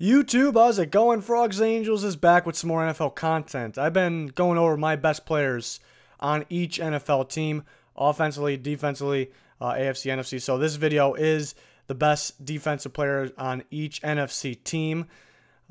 YouTube, how's it going? Frogs Angels is back with some more NFL content. I've been going over my best players on each NFL team, offensively, defensively, AFC, NFC. So this video is the best defensive players on each NFC team.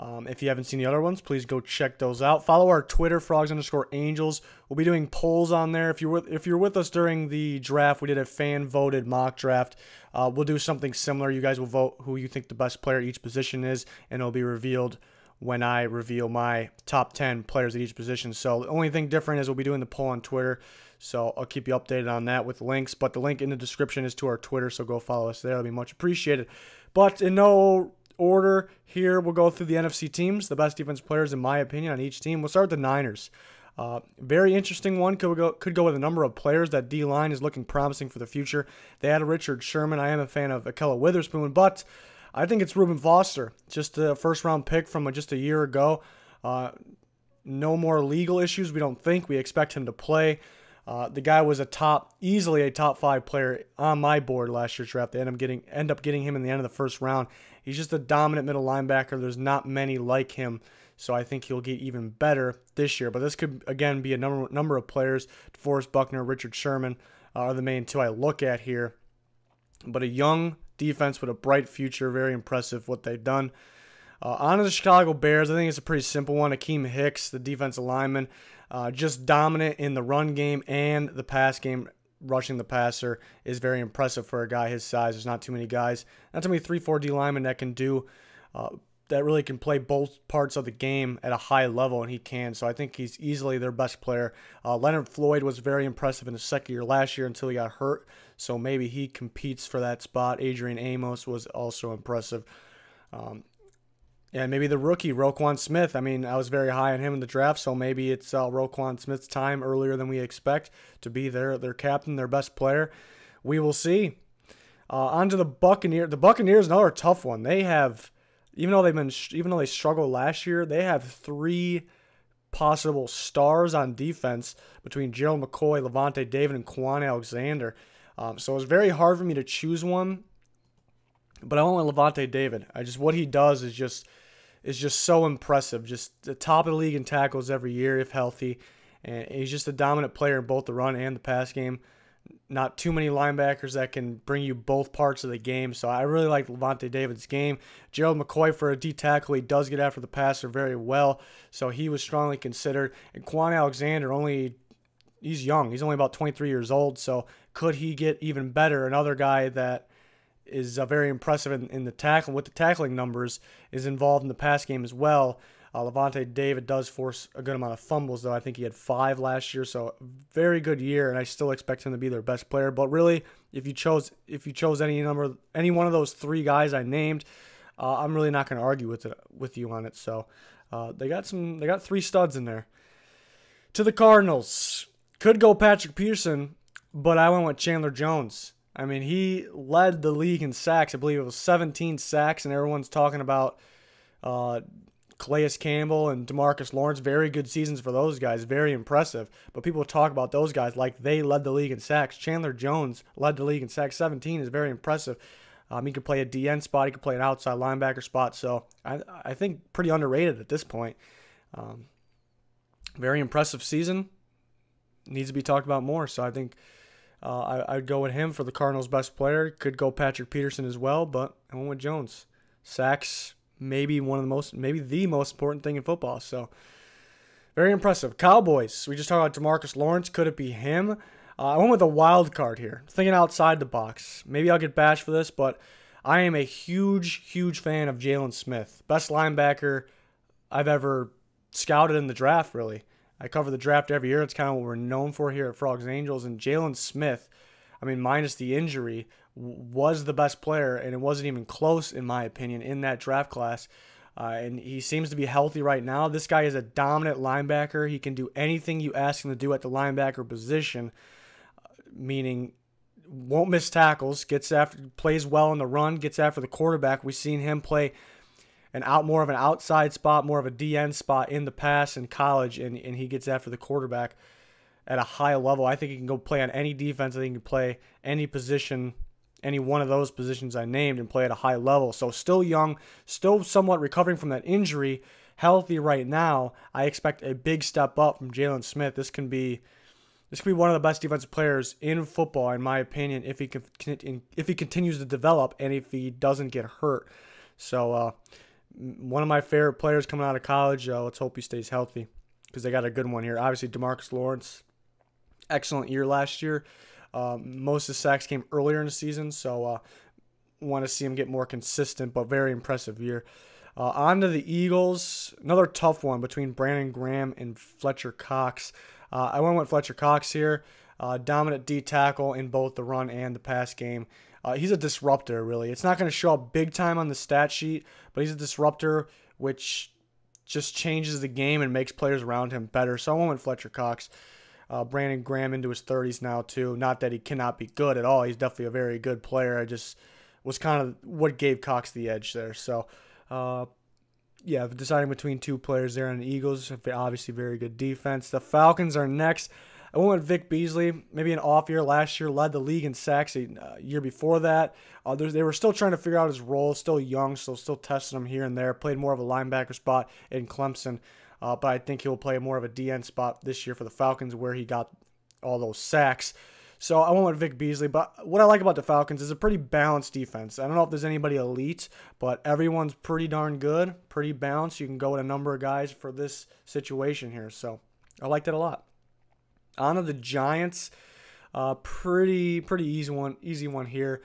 If you haven't seen the other ones, please go check those out. Follow our Twitter, Frogs_Angels. We'll be doing polls on there. If you're with us during the draft, we did a fan-voted mock draft. We'll do something similar. You guys will vote who you think the best player at each position is, and it'll be revealed when I reveal my top 10 players at each position. So the only thing different is we'll be doing the poll on Twitter. So I'll keep you updated on that with links. But the link in the description is to our Twitter, so go follow us there. That'll be much appreciated. But in no order here, we'll go through the NFC teams, the best defensive players in my opinion on each team. We'll start with the Niners. Very interesting one. Could go with a number of players. That D-line is looking promising for the future. They had Richard Sherman. I am a fan of Akella Witherspoon, but I think it's Reuben Foster, just a first-round pick from just a year ago. No more legal issues, we don't think. We expect him to play. The guy was easily a top 5 player on my board last year's draft. They end up getting him in the end of the first round. He's just a dominant middle linebacker. There's not many like him, so I think he'll get even better this year. But this could, again, be a number of players. DeForest Buckner, Richard Sherman are the main two I look at here. But a young defense with a bright future, very impressive what they've done. On to the Chicago Bears, I think it's a pretty simple one. Akeem Hicks, the defensive lineman, just dominant in the run game and the pass game. Rushing the passer is very impressive for a guy his size. There's not too many guys, not too many 3-4 D linemen that can do that really can play both parts of the game at a high level, and he can. So I think he's easily their best player. Leonard Floyd was very impressive in his second year last year until he got hurt, so maybe he competes for that spot. Adrian Amos was also impressive. And maybe the rookie, Roquan Smith. I mean, I was very high on him in the draft, so maybe it's Roquan Smith's time earlier than we expect to be their captain, their best player. We will see. On to the Buccaneers. The Buccaneers, another tough one. They have, even though they struggled last year, they have 3 possible stars on defense between Gerald McCoy, Levante David, and Quan Alexander. So it was very hard for me to choose one. But I went with Levante David. What he does is just so impressive. Just the top of the league in tackles every year if healthy. And he's just a dominant player in both the run and the pass game. Not too many linebackers that can bring you both parts of the game. So I really like Levante David's game. Gerald McCoy, for a D tackle, he does get after the passer very well. So he was strongly considered. And Quan Alexander, he's young. He's only about 23 years old. So could he get even better? Another guy that is very impressive in the tackle with the tackling numbers, is involved in the pass game as well. Levante David does force a good amount of fumbles, though. I think he had 5 last year, so very good year, and I still expect him to be their best player. But really, if you chose any one of those 3 guys I named, I'm really not going to argue with you on it. So they got 3 studs in there. To the Cardinals, could go Patrick Peterson, but I went with Chandler Jones. I mean, he led the league in sacks. I believe it was 17 sacks, and everyone's talking about Calais Campbell and Demarcus Lords. Very good seasons for those guys. Very impressive. But people talk about those guys like they led the league in sacks. Chandler Jones led the league in sacks. 17 is very impressive. He could play a DN spot. He could play an outside linebacker spot. So I think pretty underrated at this point. Very impressive season. Needs to be talked about more. So I think I'd go with him for the Cardinals' best player. Could go Patrick Peterson as well, but I went with Jones. Sacks, maybe the most important thing in football. So very impressive. Cowboys. We just talked about Demarcus Lawrence. Could it be him? I went with a wild card here, thinking outside the box. Maybe I'll get bashed for this, but I am a huge fan of Jaylon Smith. Best linebacker I've ever scouted in the draft, really. I cover the draft every year. It's kind of what we're known for here at Frogs Angels. And Jaylon Smith, I mean, minus the injury, was the best player, and it wasn't even close, in my opinion, in that draft class. And he seems to be healthy right now. This guy is a dominant linebacker. He can do anything you ask him to do at the linebacker position, meaning won't miss tackles, plays well in the run, gets after the quarterback. We've seen him play more of an outside spot, more of a DN spot in the pass in college, and he gets after the quarterback at a high level. I think he can go play on any defense. I think he can play any position any one of those positions I named and play at a high level. So still young, still somewhat recovering from that injury, healthy right now. I expect a big step up from Jaylon Smith. This could be one of the best defensive players in football, in my opinion, if he continues to develop and if he doesn't get hurt. So one of my favorite players coming out of college. Let's hope he stays healthy because they got a good one here. Obviously, Demarcus Lords, excellent year last year. Most of the sacks came earlier in the season, so want to see him get more consistent, but very impressive year. On to the Eagles. Another tough one between Brandon Graham and Fletcher Cox. I went with Fletcher Cox here. Dominant D tackle in both the run and the pass game. He's a disruptor, really. It's not going to show up big time on the stat sheet, but he's a disruptor, which just changes the game and makes players around him better. So I went with Fletcher Cox. Brandon Graham into his 30s now, too. Not that he cannot be good at all. He's definitely a very good player. I just was kind of what gave Cox the edge there. So, yeah, deciding between two players there on the Eagles. Obviously, very good defense. The Falcons are next. I went with Vic Beasley. Maybe an off year last year. Led the league in sacks a year before that. They were still trying to figure out his role. Still young, so still testing him here and there. Played more of a linebacker spot in Clemson. But I think he'll play more of a DN spot this year for the Falcons where he got all those sacks. So I went with Vic Beasley. But what I like about the Falcons is a pretty balanced defense. I don't know if there's anybody elite, but everyone's pretty darn good, pretty balanced. You can go with a number of guys for this situation here. So I liked it a lot. On to the Giants. Pretty easy one here.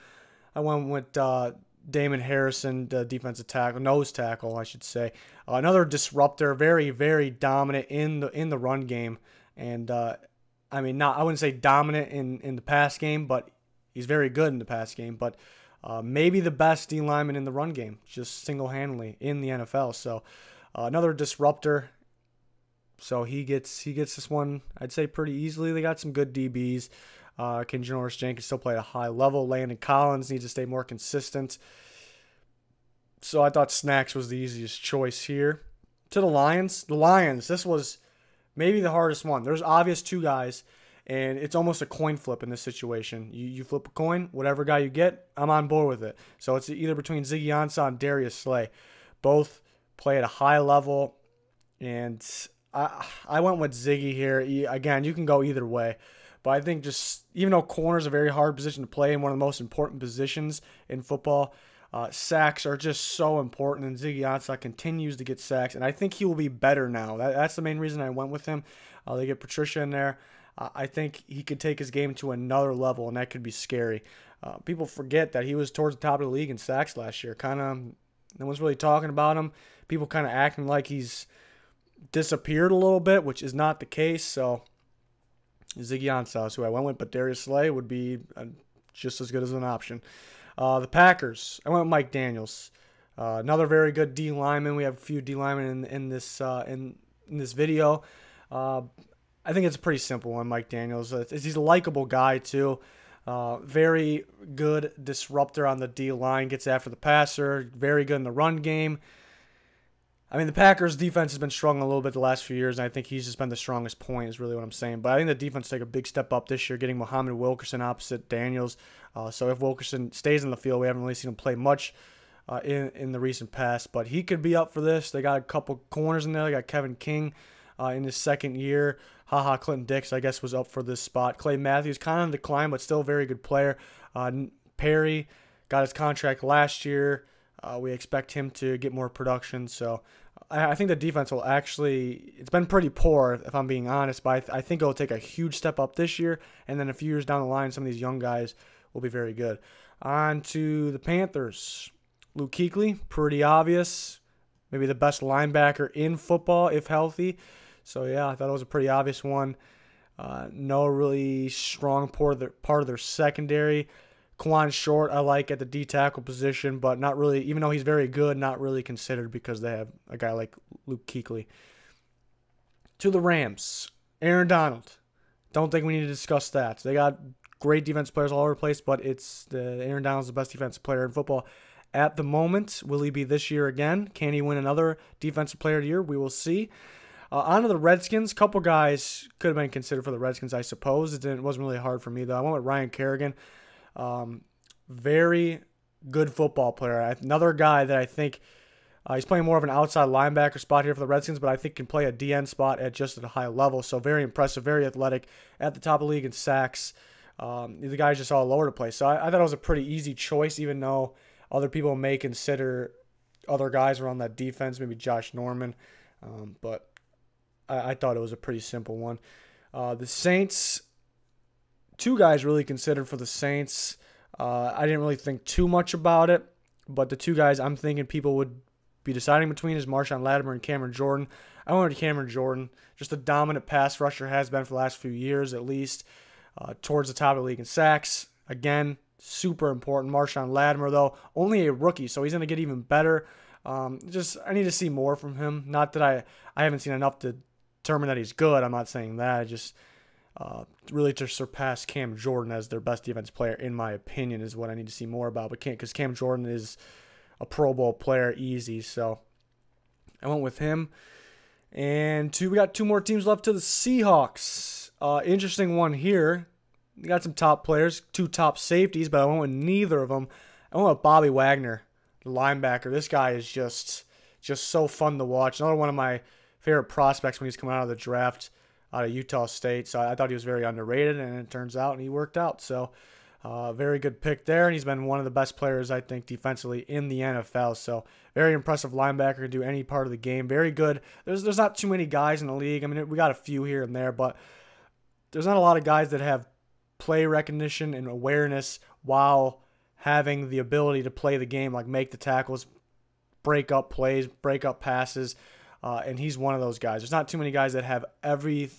I went with Daymond Harrison, the defensive tackle, nose tackle, I should say. Another disruptor, very, very dominant in the run game. And, I wouldn't say dominant in the pass game, but he's very good in the pass game. But maybe the best D lineman in the run game, just single-handedly in the NFL. So another disruptor. So he gets this one, I'd say, pretty easily. They got some good DBs. Janoris Jenkins still play at a high level. Landon Collins needs to stay more consistent. So I thought Snacks was the easiest choice here. To the Lions. The Lions, this was maybe the hardest one. There's obvious two guys, and it's almost a coin flip in this situation. You flip a coin, whatever guy you get, I'm on board with it. So it's either between Ziggy Ansah and Darius Slay. Both play at a high level, and I went with Ziggy here. Again, you can go either way. But I think just, even though corner is a very hard position to play and one of the most important positions in football, sacks are just so important. And Ziggy Ansah continues to get sacks. And I think he will be better now. That's the main reason I went with him. They get Patricia in there. I think he could take his game to another level, and that could be scary. People forget that he was towards the top of the league in sacks last year. No one's really talking about him. People kind of acting like he's disappeared a little bit, which is not the case. So Ziggy Ansah is who I went with, but Darius Slay would be just as good as an option. The Packers, I went with Mike Daniels. Another very good D lineman. We have a few D linemen in this video. I think it's a pretty simple one, Mike Daniels. He's a likable guy too. Very good disruptor on the D line, gets after the passer. Very good in the run game. The Packers' defense has been struggling a little bit the last few years, and I think he's just been the strongest point is really what I'm saying. But I think the defense take a big step up this year, getting Muhammad Wilkerson opposite Daniels. So if Wilkerson stays in the field, we haven't really seen him play much in the recent past, but he could be up for this. They got a couple corners in there. They got Kevin King in his second year. Clinton Dix, I guess, was up for this spot. Clay Matthews, kind of in decline, but still a very good player. Perry got his contract last year. We expect him to get more production, so I think the defense will actually, it's been pretty poor, if I'm being honest, but I think it'll take a huge step up this year, and then a few years down the line, some of these young guys will be very good. On to the Panthers. Luke Kuechly, pretty obvious. Maybe the best linebacker in football, if healthy. So, yeah, I thought it was a pretty obvious one. No really strong part of their secondary. Quan Short, I like at the D tackle position, but not really, even though he's very good, not really considered because they have a guy like Luke Kuechly. To the Rams, Aaron Donald. Don't think we need to discuss that. They got great defensive players all over the place, but Aaron Donald's the best defensive player in football at the moment. Will he be this year again? Can he win another defensive player of the year? We will see. On to the Redskins. A couple guys could have been considered for the Redskins, I suppose. It wasn't really hard for me, though. I went with Ryan Kerrigan. Very good football player. Another guy that I think he's playing more of an outside linebacker spot here for the Redskins, but I think can play a DN spot at just at a high level. So very impressive, very athletic, at the top of the league in sacks. The guy's just all over the place. So I thought it was a pretty easy choice, even though other people may consider other guys around that defense, maybe Josh Norman. But I thought it was a pretty simple one. The Saints, two guys really considered for the Saints. I didn't really think too much about it, but the two guys I'm thinking people would be deciding between is Marshawn Lattimore and Cameron Jordan. I went with Cameron Jordan. Just a dominant pass rusher, has been for the last few years at least. Towards the top of the league in sacks. Again, super important. Marshawn Lattimore, though, only a rookie, so he's going to get even better. I need to see more from him. Not that I haven't seen enough to determine that he's good. I'm not saying that. I just really to surpass Cam Jordan as their best defense player, in my opinion, is what I need to see more about. But because Cam Jordan is a Pro Bowl player, easy. So I went with him. And we got two more teams left to the Seahawks. Interesting one here. We got some top players, two top safeties, but I went with neither of them. I went with Bobby Wagner, the linebacker. This guy is just so fun to watch. Another one of my favorite prospects when he's coming out of the draft out of Utah State. So I thought he was very underrated, and it turns out he worked out. So very good pick there, and he's been one of the best players, I think, defensively in the NFL. So very impressive linebacker, can do any part of the game. Very good. There's not too many guys in the league. I mean, we got a few here and there, but there's not a lot of guys that have play recognition and awareness while having the ability to play the game, like make the tackles, break up plays, break up passes, and he's one of those guys. There's not too many guys that have every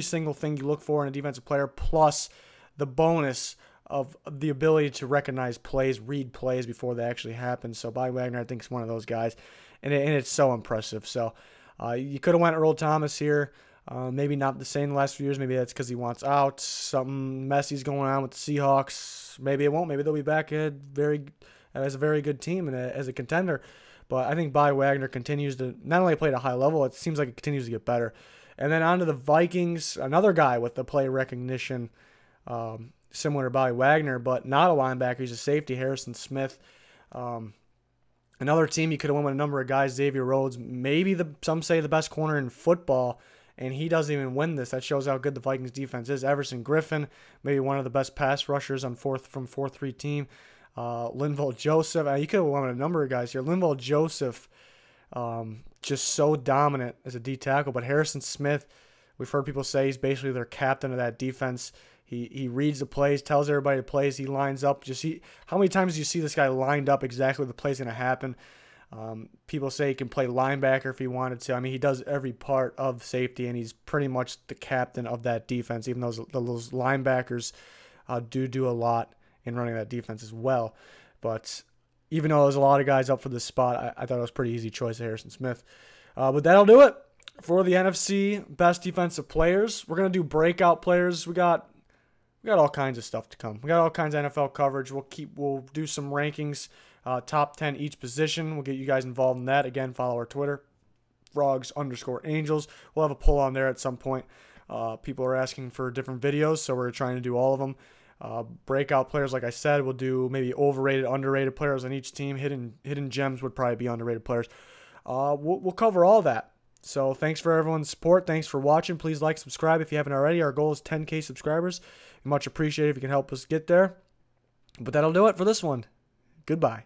single thing you look for in a defensive player, plus the bonus of the ability to recognize plays, read plays before they actually happen. So Bobby Wagner, I think, is one of those guys, and it's so impressive. So you could have went Earl Thomas here. Maybe not the same the last few years. Maybe that's because he wants out. Something messy's going on with the Seahawks. Maybe it won't. Maybe they'll be back as a very good team and as a contender. But I think Bobby Wagner continues to not only play at a high level, it seems like it continues to get better. And then on to the Vikings, another guy with the play recognition similar to Bobby Wagner, but not a linebacker. He's a safety, Harrison Smith. Another team you could have won with a number of guys, Xavier Rhodes, maybe some say the best corner in football, and he doesn't even win this. That shows how good the Vikings defense is. Everson Griffin, maybe one of the best pass rushers from 4-3 team. Linval Joseph, you could have won with a number of guys here. Linval Joseph, just so dominant as a D tackle, but Harrison Smith, we've heard people say he's basically their captain of that defense. He reads the plays, tells everybody the plays, he lines up. How many times do you see this guy lined up exactly the play's going to happen? People say he can play linebacker if he wanted to. I mean, he does every part of safety, and he's pretty much the captain of that defense, even though those linebackers do a lot in running that defense as well. But even though there's a lot of guys up for this spot, I thought it was a pretty easy choice of Harrison Smith. But that'll do it for the NFC best defensive players. We're going to do breakout players. We got all kinds of stuff to come. We got all kinds of NFL coverage. We'll do some rankings, top 10 each position. We'll get you guys involved in that. Again, follow our Twitter, frogs_angels. We'll have a poll on there at some point. People are asking for different videos, so we're trying to do all of them. Breakout players, like I said, we'll do maybe overrated, underrated players on each team. Hidden gems would probably be underrated players. We'll cover all that. So thanks for everyone's support. Thanks for watching. Please like, subscribe if you haven't already. Our goal is 10K subscribers. Much appreciated if you can help us get there. But that'll do it for this one. Goodbye.